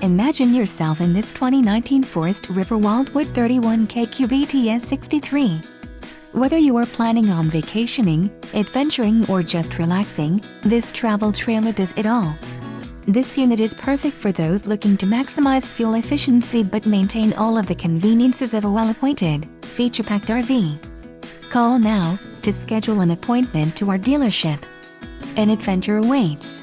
Imagine yourself in this 2019 Forest River Wildwood 31K QBTS 63. Whether you are planning on vacationing, adventuring or just relaxing, this travel trailer does it all. This unit is perfect for those looking to maximize fuel efficiency but maintain all of the conveniences of a well-appointed, feature-packed RV. Call now to schedule an appointment to our dealership. An adventure awaits.